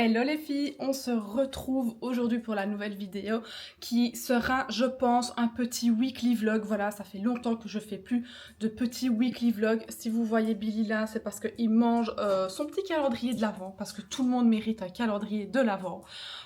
Hello les filles, on se retrouve aujourd'hui pour la nouvelle vidéo qui sera, je pense, un petit weekly vlog. Voilà, ça fait longtemps que je fais plus de petits weekly vlogs. Si vous voyez Billy là, c'est parce qu'il mange son petit calendrier de l'Avent, parce que tout le monde mérite un calendrier de l'Avent.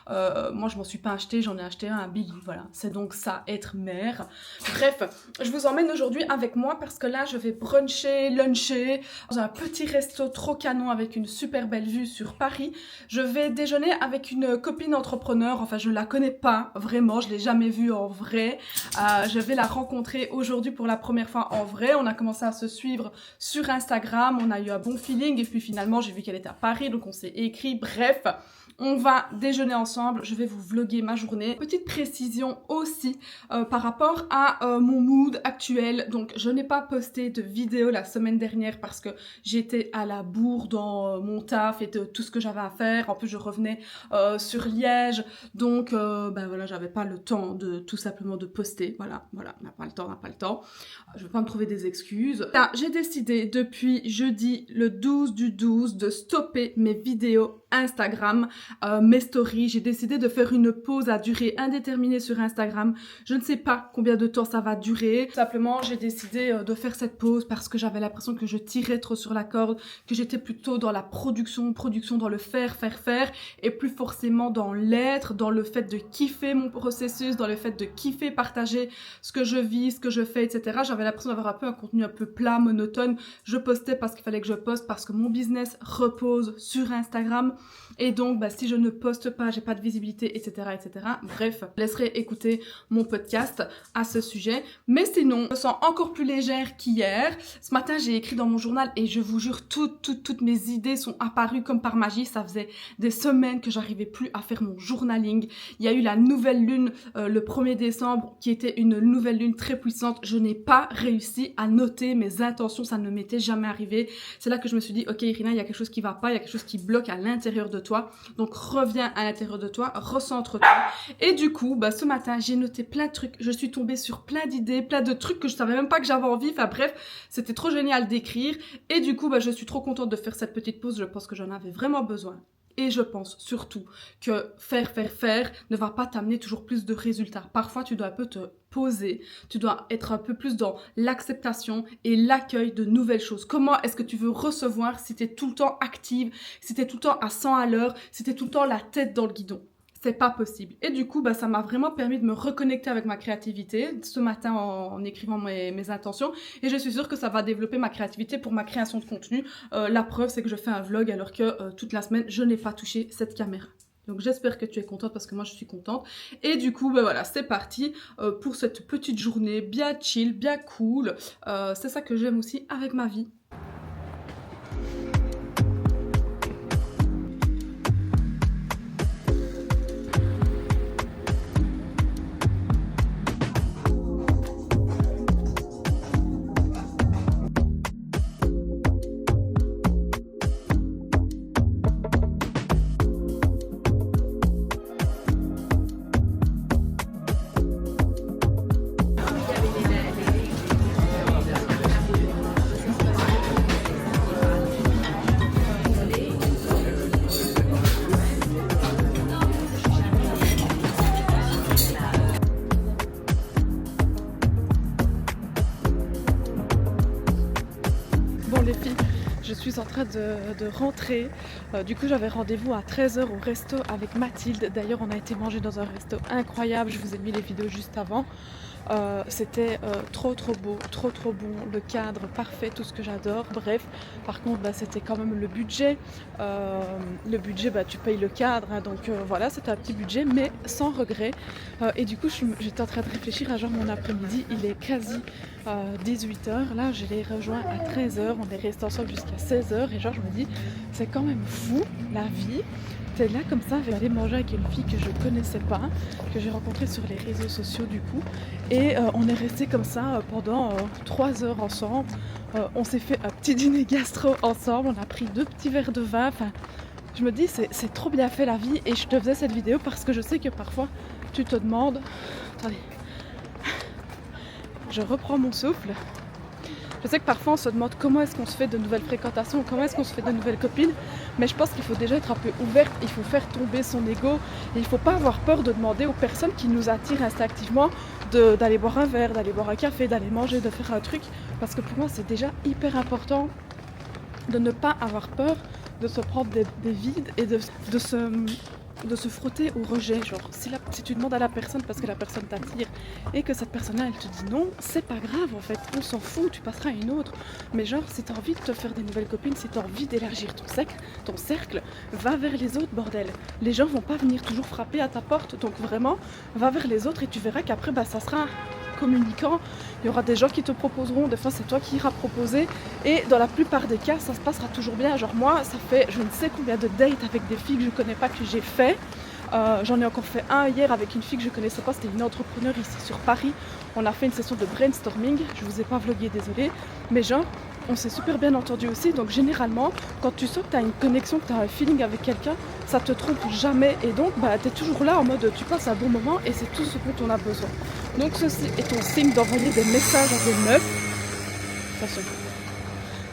Moi, je m'en suis pas acheté, j'en ai acheté un à Billy. Voilà, c'est donc ça, être mère. Bref, je vous emmène aujourd'hui avec moi parce que là, je vais bruncher, luncher dans un petit resto trop canon avec une super belle vue sur Paris. Je vais déjeuner avec une copine entrepreneur, enfin je ne la connais pas vraiment, je ne l'ai jamais vue en vrai. Je vais la rencontrer aujourd'hui pour la première fois en vrai. On a commencé à se suivre sur Instagram, on a eu un bon feeling et puis finalement j'ai vu qu'elle était à Paris, donc on s'est écrit. Bref, on va déjeuner ensemble, je vais vous vlogger ma journée. Petite précision aussi par rapport à mon mood actuel. Donc je n'ai pas posté de vidéo la semaine dernière parce que j'étais à la bourre dans mon taf et de tout ce que j'avais à faire. En plus je revenais sur Liège, donc ben voilà, j'avais pas le temps de tout simplement de poster. Voilà, on n'a pas le temps. Je vais pas me trouver des excuses. Là, j'ai décidé depuis jeudi le 12 du 12 de stopper mes vidéos Instagram, mes stories. J'ai décidé de faire une pause à durée indéterminée sur Instagram. Je ne sais pas combien de temps ça va durer. Simplement, j'ai décidé de faire cette pause parce que j'avais l'impression que je tirais trop sur la corde, que j'étais plutôt dans la production dans le faire, et plus forcément dans l'être, dans le fait de kiffer mon processus, dans le fait de kiffer partager ce que je vis, ce que je fais, etc. J'avais l'impression d'avoir un peu un contenu un peu plat, monotone. Je postais parce qu'il fallait que je poste, parce que mon business repose sur Instagram. Et donc, bah, si je ne poste pas, j'ai pas de visibilité, etc., etc. Bref, je laisserai écouter mon podcast à ce sujet. Mais sinon, je me sens encore plus légère qu'hier. Ce matin, j'ai écrit dans mon journal et je vous jure, toutes mes idées sont apparues comme par magie. Ça faisait des semaines que j'arrivais plus à faire mon journaling. Il y a eu la nouvelle lune le 1er décembre qui était une nouvelle lune très puissante. Je n'ai pas réussi à noter mes intentions. Ça ne m'était jamais arrivé. C'est là que je me suis dit, ok Irina, il y a quelque chose qui va pas, il y a quelque chose qui bloque à l'intérieur de toi. Donc reviens à l'intérieur de toi, recentre-toi. Et du coup, bah, ce matin, j'ai noté plein de trucs. Je suis tombée sur plein d'idées, plein de trucs que je savais même pas que j'avais envie. Enfin bref, c'était trop génial d'écrire. Et du coup, bah, je suis trop contente de faire cette petite pause. Je pense que j'en avais vraiment besoin. Et je pense surtout que faire ne va pas t'amener toujours plus de résultats. Parfois, tu dois un peu te poser, tu dois être un peu plus dans l'acceptation et l'accueil de nouvelles choses. Comment est-ce que tu veux recevoir si tu es tout le temps active, si tu es tout le temps à 100 à l'heure, si tu es tout le temps la tête dans le guidon? C'est pas possible. Et du coup, bah, ça m'a vraiment permis de me reconnecter avec ma créativité ce matin en écrivant mes intentions. Et je suis sûre que ça va développer ma créativité pour ma création de contenu. La preuve, c'est que je fais un vlog alors que toute la semaine, je n'ai pas touché cette caméra. Donc j'espère que tu es contente parce que moi je suis contente. Et du coup, bah voilà, c'est parti pour cette petite journée bien chill, bien cool. C'est ça que j'aime aussi avec ma vie. Les filles, je suis en train de rentrer. Du coup, j'avais rendez-vous à 13 h au resto avec Mathilde. D'ailleurs, on a été manger dans un resto incroyable. Je vous ai mis les vidéos juste avant. C'était trop beau, trop bon, le cadre parfait, tout ce que j'adore. Bref, par contre bah, c'était quand même le budget, bah, tu payes le cadre, hein, donc voilà, c'était un petit budget mais sans regret. Et du coup j'étais en train de réfléchir à genre mon après-midi, il est quasi 18 h, là je les rejoins à 13 h, on est resté ensemble jusqu'à 16 h et genre je me dis c'est quand même fou la vie. T'es là comme ça, avec aller manger avec une fille que je connaissais pas, que j'ai rencontrée sur les réseaux sociaux du coup. Et on est resté comme ça pendant 3 heures ensemble. On s'est fait un petit dîner gastro ensemble, on a pris 2 petits verres de vin. Enfin, je me dis c'est trop bien fait la vie et je te faisais cette vidéo parce que je sais que parfois tu te demandes... Attendez, je reprends mon souffle. Je sais que parfois on se demande comment est-ce qu'on se fait de nouvelles fréquentations, comment est-ce qu'on se fait de nouvelles copines, mais je pense qu'il faut déjà être un peu ouverte, il faut faire tomber son ego et il faut pas avoir peur de demander aux personnes qui nous attirent instinctivement d'aller boire un verre, d'aller boire un café, d'aller manger, de faire un truc, parce que pour moi c'est déjà hyper important de ne pas avoir peur de se prendre des vides et de se frotter au rejet. Genre, si tu demandes à la personne parce que la personne t'attire et que cette personne-là, elle te dit non, c'est pas grave en fait, on s'en fout, tu passeras à une autre. Mais genre, si t'as envie de te faire des nouvelles copines, si t'as envie d'élargir ton cercle, va vers les autres, bordel. Les gens vont pas venir toujours frapper à ta porte, donc vraiment, va vers les autres et tu verras qu'après, ça sera communicant. Il y aura des gens qui te proposeront, des fois c'est toi qui iras proposer, et dans la plupart des cas ça se passera toujours bien. Genre moi ça fait je ne sais combien de dates avec des filles que je connais pas que j'ai fait. J'en ai encore fait un hier avec une fille que je connaissais pas, c'était une entrepreneure ici sur Paris. On a fait une session de brainstorming, je vous ai pas vlogué, désolée, mais genre on s'est super bien entendu aussi. Donc généralement quand tu sens que tu as une connexion, que tu as un feeling avec quelqu'un, ça te trompe jamais, et donc tu es toujours là en mode tu passes un bon moment et c'est tout ce dont on a besoin. Donc ceci est ton signe d'envoyer des messages à des meufs. Attention.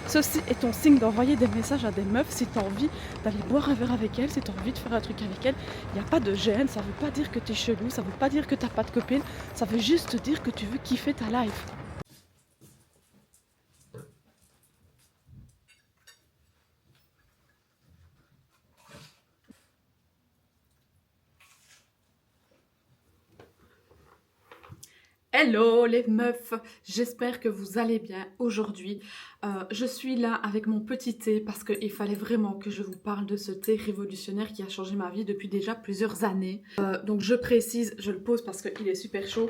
Ceci est ton signe d'envoyer des messages à des meufs si tu as envie d'aller boire un verre avec elles, si tu as envie de faire un truc avec elles. Il n'y a pas de gêne, ça veut pas dire que tu es chelou, ça veut pas dire que tu n'as pas de copine, ça veut juste dire que tu veux kiffer ta life. Hello les meufs, j'espère que vous allez bien aujourd'hui. Je suis là avec mon petit thé parce qu'il fallait vraiment que je vous parle de ce thé révolutionnaire qui a changé ma vie depuis déjà plusieurs années. Donc je précise, je le pose parce qu'il est super chaud.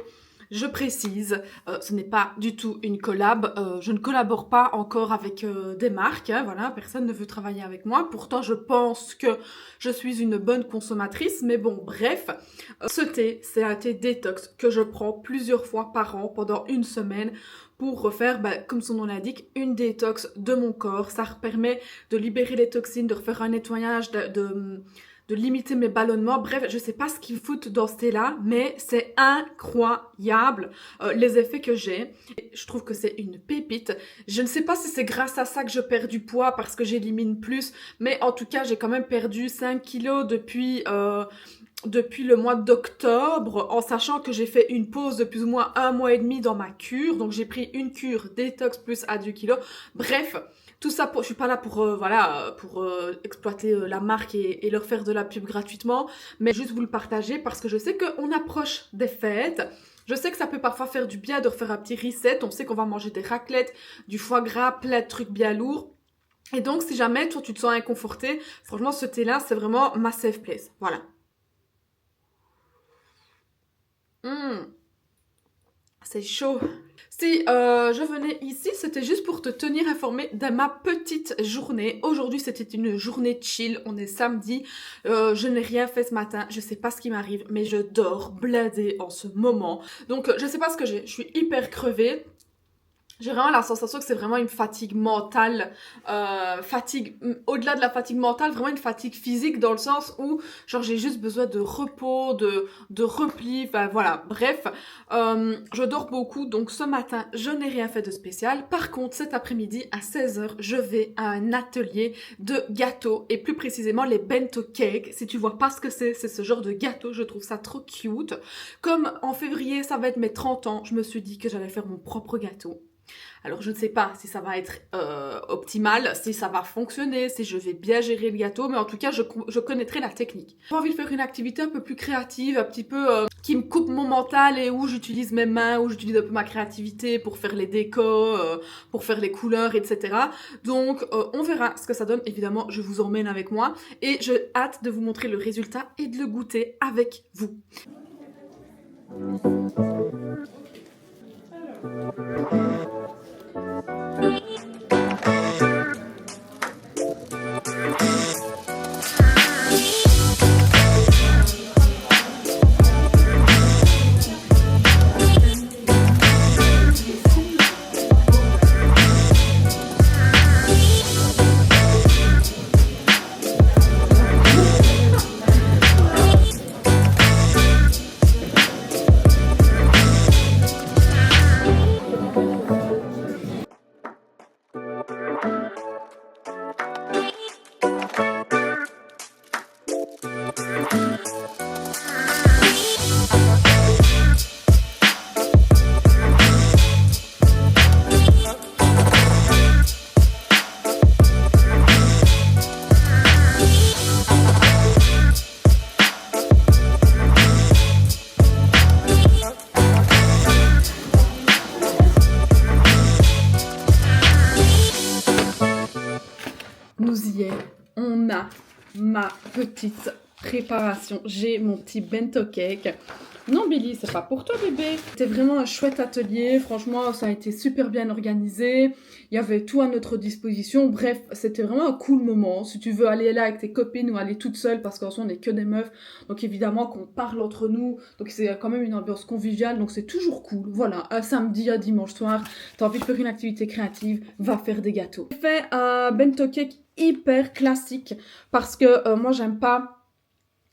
Je précise, ce n'est pas du tout une collab, je ne collabore pas encore avec des marques, hein, voilà, personne ne veut travailler avec moi, pourtant je pense que je suis une bonne consommatrice, mais bon, bref, ce thé, c'est un thé détox que je prends plusieurs fois par an pendant une semaine pour refaire, comme son nom l'indique, une détox de mon corps. Ça permet de libérer les toxines, de refaire un nettoyage, de limiter mes ballonnements. Bref, je sais pas ce qu'ils foutent dans ce thé-là, mais c'est incroyable les effets que j'ai. Je trouve que c'est une pépite. Je ne sais pas si c'est grâce à ça que je perds du poids parce que j'élimine plus, mais en tout cas, j'ai quand même perdu 5 kilos depuis le mois d'octobre, en sachant que j'ai fait une pause de plus ou moins 1 mois et demi dans ma cure. Donc j'ai pris une cure détox plus à 2 kilos. Bref, tout ça, je suis pas là pour exploiter la marque et leur faire de la pub gratuitement, mais juste vous le partager parce que je sais qu'on approche des fêtes. Je sais que ça peut parfois faire du bien de refaire un petit reset. On sait qu'on va manger des raclettes, du foie gras, plein de trucs bien lourds. Et donc, si jamais toi tu te sens inconforté, franchement, ce thé-là, c'est vraiment ma safe place. Voilà. C'est chaud. Si je venais ici, c'était juste pour te tenir informé de ma petite journée. Aujourd'hui, c'était une journée chill. On est samedi. Je n'ai rien fait ce matin. Je sais pas ce qui m'arrive, mais je dors blindée en ce moment. Donc, je sais pas ce que j'ai. Je suis hyper crevée. J'ai vraiment la sensation que c'est vraiment une fatigue mentale, au-delà de la fatigue mentale, vraiment une fatigue physique dans le sens où, genre, j'ai juste besoin de repos, de repli, enfin voilà, bref, je dors beaucoup, donc ce matin, je n'ai rien fait de spécial. Par contre, cet après-midi, à 16h, je vais à un atelier de gâteaux, et plus précisément les bento cakes. Si tu vois pas ce que c'est ce genre de gâteau, je trouve ça trop cute. Comme en février, ça va être mes 30 ans, je me suis dit que j'allais faire mon propre gâteau. Alors je ne sais pas si ça va être optimal, si ça va fonctionner, si je vais bien gérer le gâteau, mais en tout cas je connaîtrai la technique. J'ai envie de faire une activité un peu plus créative, un petit peu qui me coupe mon mental et où j'utilise mes mains, où j'utilise un peu ma créativité pour faire les décos, pour faire les couleurs, etc. Donc on verra ce que ça donne. Évidemment, je vous emmène avec moi et j'ai hâte de vous montrer le résultat et de le goûter avec vous. on a ma petite préparation. J'ai mon petit bento cake. Non Billy, c'est pas pour toi bébé. C'était vraiment un chouette atelier, franchement ça a été super bien organisé. Il y avait tout à notre disposition, bref, c'était vraiment un cool moment. Si tu veux aller là avec tes copines ou aller toute seule, parce qu'en soi on n'est que des meufs, donc évidemment qu'on parle entre nous, donc c'est quand même une ambiance conviviale, donc c'est toujours cool. Voilà, un samedi à dimanche soir, t'as envie de faire une activité créative, va faire des gâteaux. J'ai fait un bento cake hyper classique, parce que moi j'aime pas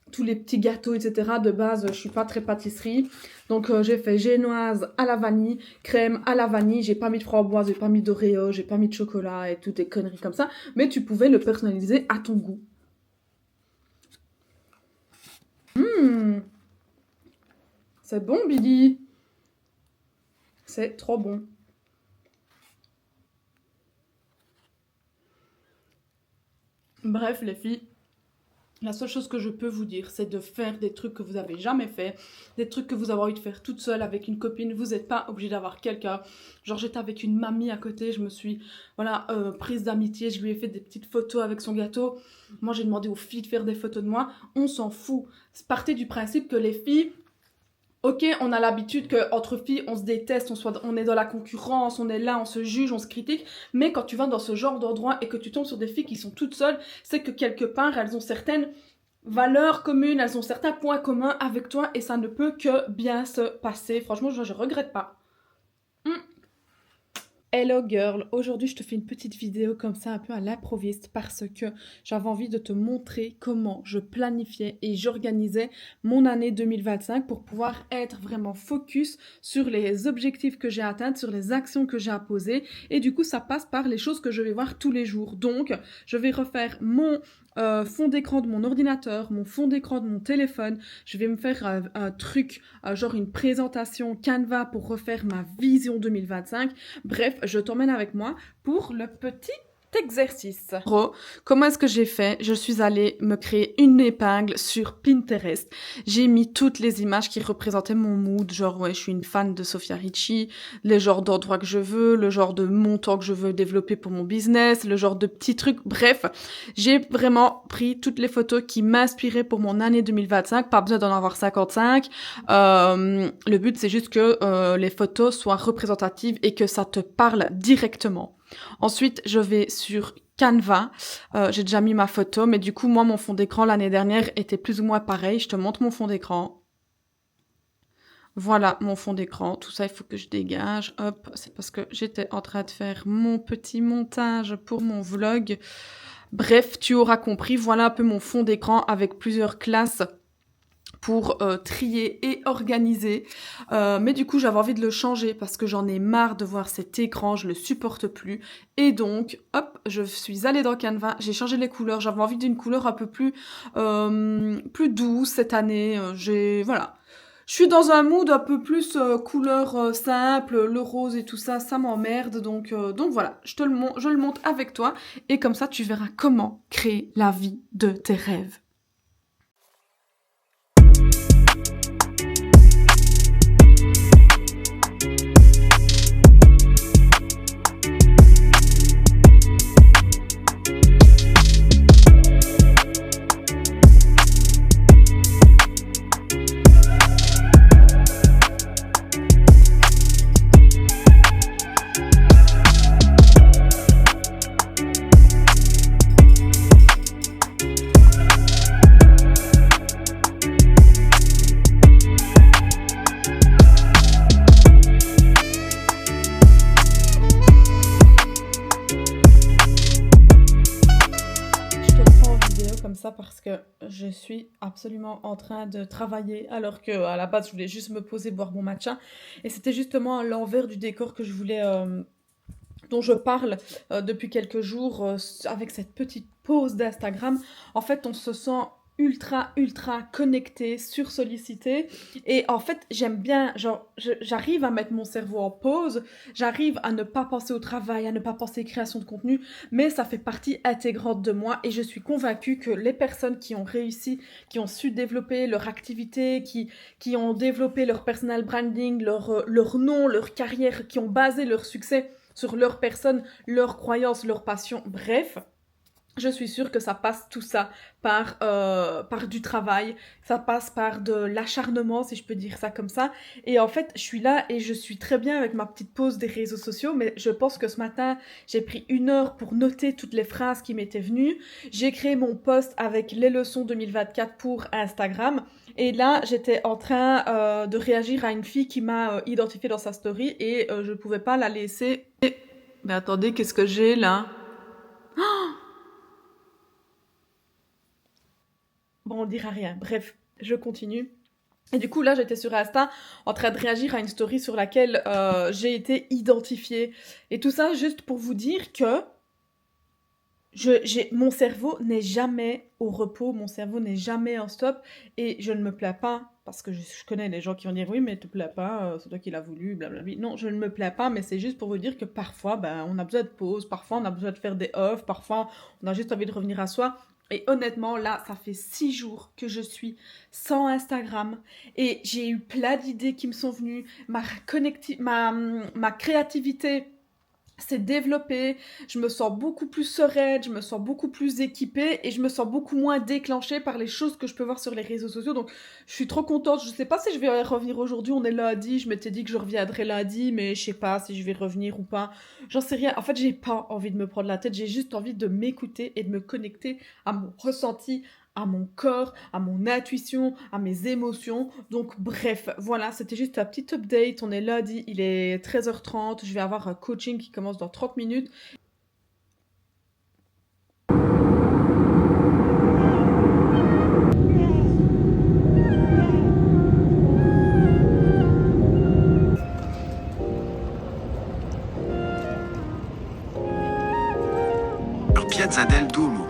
tous les petits gâteaux, etc. De base, je suis pas très pâtisserie. Donc, j'ai fait génoise à la vanille, crème à la vanille. J'ai pas mis de framboise, j'ai pas mis d'oreo, j'ai pas mis de chocolat et toutes des conneries comme ça. Mais tu pouvais le personnaliser à ton goût. C'est bon, Billy. C'est trop bon. Bref, les filles. La seule chose que je peux vous dire, c'est de faire des trucs que vous avez jamais fait, des trucs que vous avez envie de faire toute seule avec une copine. Vous n'êtes pas obligé d'avoir quelqu'un. Genre j'étais avec une mamie à côté, je me suis prise d'amitié, je lui ai fait des petites photos avec son gâteau. Moi j'ai demandé aux filles de faire des photos de moi. On s'en fout. Partez du principe que les filles, ok, on a l'habitude qu'entre filles, on se déteste, on est dans la concurrence, on est là, on se juge, on se critique. Mais quand tu vas dans ce genre d'endroit et que tu tombes sur des filles qui sont toutes seules, c'est que quelque part, elles ont certaines valeurs communes, elles ont certains points communs avec toi et ça ne peut que bien se passer. Franchement, je regrette pas. Hello girl, aujourd'hui je te fais une petite vidéo comme ça un peu à l'improviste parce que j'avais envie de te montrer comment je planifiais et j'organisais mon année 2025 pour pouvoir être vraiment focus sur les objectifs que j'ai atteints, sur les actions que j'ai à poser et du coup ça passe par les choses que je vais voir tous les jours. Donc je vais refaire mon fond d'écran de mon ordinateur, mon fond d'écran de mon téléphone. Je vais me faire un truc, genre une présentation Canva pour refaire ma vision 2025. Bref, je t'emmène avec moi pour le petit exercice. Comment est-ce que j'ai fait? Je suis allée me créer une épingle sur Pinterest. J'ai mis toutes les images qui représentaient mon mood, genre ouais, je suis une fan de Sofia Richie, le genre d'endroit que je veux, le genre de montant que je veux développer pour mon business, le genre de petits trucs. Bref, j'ai vraiment pris toutes les photos qui m'inspiraient pour mon année 2025. Pas besoin d'en avoir 55. Le but, c'est juste que les photos soient représentatives et que ça te parle directement. Ensuite, je vais sur Canva. J'ai déjà mis ma photo, mais du coup, moi, mon fond d'écran l'année dernière était plus ou moins pareil. Je te montre mon fond d'écran. Voilà mon fond d'écran. Tout ça, il faut que je dégage. Hop, c'est parce que j'étais en train de faire mon petit montage pour mon vlog. Bref, tu auras compris. Voilà un peu mon fond d'écran avec plusieurs classes pour trier et organiser. Mais du coup, j'avais envie de le changer parce que j'en ai marre de voir cet écran, je le supporte plus. Et donc, hop, je suis allée dans Canva, j'ai changé les couleurs. J'avais envie d'une couleur un peu plus douce cette année. Voilà. Je suis dans un mood un peu plus couleur simple, le rose et tout ça, ça m'emmerde. Donc voilà, je le monte avec toi. Et comme ça, tu verras comment créer la vie de tes rêves. Parce que je suis absolument en train de travailler alors que à la base je voulais juste me poser boire mon matcha et c'était justement l'envers du décor que je voulais dont je parle depuis quelques jours avec cette petite pause d'Instagram. En fait on se sent ultra connecté, sursollicité et en fait j'aime bien, genre j'arrive à mettre mon cerveau en pause, j'arrive à ne pas penser au travail, à ne pas penser création de contenu, mais ça fait partie intégrante de moi et je suis convaincue que les personnes qui ont réussi, qui ont su développer leur activité, qui ont développé leur personal branding, leur nom, leur carrière, qui ont basé leur succès sur leur personne, leurs croyances, leur passion, bref, Je suis sûre que ça passe tout ça par du travail, ça passe par de l'acharnement, si je peux dire ça comme ça. Et en fait, je suis là et je suis très bien avec ma petite pause des réseaux sociaux, mais je pense que ce matin, j'ai pris 1 heure pour noter toutes les phrases qui m'étaient venues. J'ai créé mon post avec les leçons 2024 pour Instagram. Et là, j'étais en train de réagir à une fille qui m'a identifiée dans sa story et je pouvais pas la laisser. Mais attendez, qu'est-ce que j'ai là? Bon, on dira rien. Bref, je continue. Et du coup, là, j'étais sur Insta en train de réagir à une story sur laquelle j'ai été identifiée. Et tout ça, juste pour vous dire que mon cerveau n'est jamais au repos, mon cerveau n'est jamais en stop. Et je ne me plains pas, parce que je connais des gens qui vont dire oui, mais te plains pas, c'est toi qui l'as voulu, blablabla. Non, je ne me plains pas, mais c'est juste pour vous dire que parfois, ben, on a besoin de pause, parfois on a besoin de faire des off, parfois on a juste envie de revenir à soi. Et honnêtement, là, ça fait 6 jours que je suis sans Instagram et j'ai eu plein d'idées qui me sont venues. Ma créativité s'est développée. Je me sens beaucoup plus sereine, je me sens beaucoup plus équipée et je me sens beaucoup moins déclenchée par les choses que je peux voir sur les réseaux sociaux. Donc, je suis trop contente. Je sais pas si je vais revenir aujourd'hui. On est lundi. Je m'étais dit que je reviendrais lundi, mais je sais pas si je vais revenir ou pas. J'en sais rien. En fait, j'ai pas envie de me prendre la tête. J'ai juste envie de m'écouter et de me connecter à mon ressenti, à mon corps, à mon intuition, à mes émotions. Donc bref, voilà, c'était juste un petit update. On est lundi, il est 13h30. Je vais avoir un coaching qui commence dans 30 minutes. Piazza del Duomo.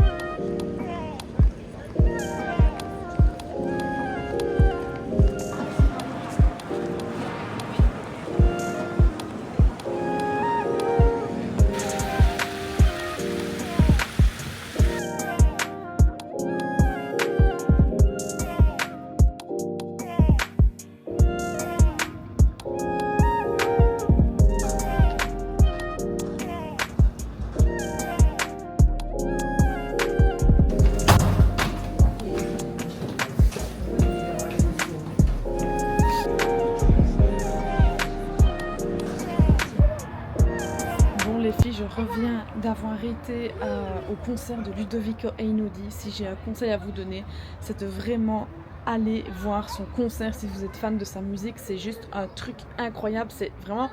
Bon les filles, je reviens d'avoir été au concert de Ludovico Einaudi. Si j'ai un conseil à vous donner, c'est de vraiment aller voir son concert si vous êtes fan de sa musique. C'est juste un truc incroyable. C'est vraiment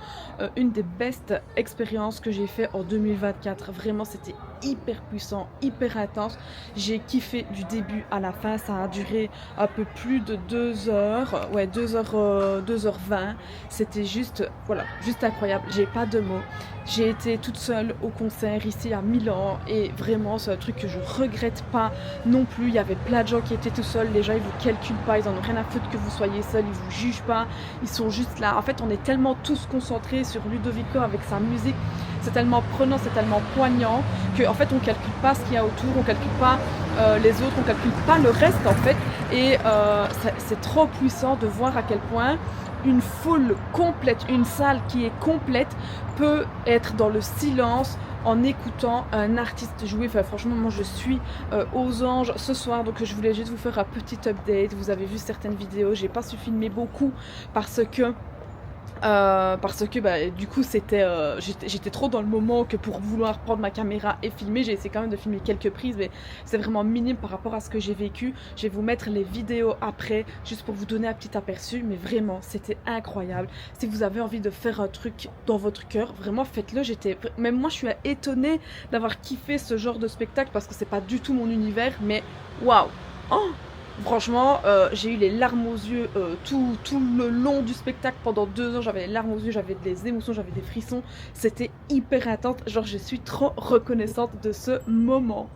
une des best expériences que j'ai fait en 2024. Vraiment, c'était hyper puissant, hyper intense. J'ai kiffé du début à la fin. Ça a duré un peu plus de 2 heures. Ouais, 2h20. C'était juste, voilà, juste incroyable. J'ai pas de mots. J'ai été toute seule au concert ici à Milan et vraiment c'est un truc que je regrette pas non plus. Il y avait plein de gens qui étaient tout seuls, les gens ils vous calculent pas, ils en ont rien à foutre que vous soyez seul, ils vous jugent pas, ils sont juste là. En fait on est tellement tous concentrés sur Ludovico avec sa musique, c'est tellement prenant, c'est tellement poignant que en fait on calcule pas ce qu'il y a autour, on calcule pas les autres, on calcule pas le reste en fait et c'est trop puissant de voir à quel point une foule complète, une salle qui est complète peut être dans le silence en écoutant un artiste jouer. Enfin, franchement, moi je suis aux anges ce soir, donc je voulais juste vous faire un petit update. Vous avez vu certaines vidéos, j'ai pas su filmer beaucoup parce que bah, du coup j'étais trop dans le moment que pour vouloir prendre ma caméra et filmer. J'ai essayé quand même de filmer quelques prises, mais c'est vraiment minime par rapport à ce que j'ai vécu. Je vais vous mettre les vidéos après juste pour vous donner un petit aperçu, mais vraiment c'était incroyable. Si vous avez envie de faire un truc dans votre cœur, vraiment faites-le. Même moi je suis étonnée d'avoir kiffé ce genre de spectacle parce que c'est pas du tout mon univers, mais waouh, oh, franchement, j'ai eu les larmes aux yeux tout le long du spectacle. Pendant 2 heures, j'avais les larmes aux yeux, j'avais des émotions, j'avais des frissons. C'était hyper intense. Genre, je suis trop reconnaissante de ce moment.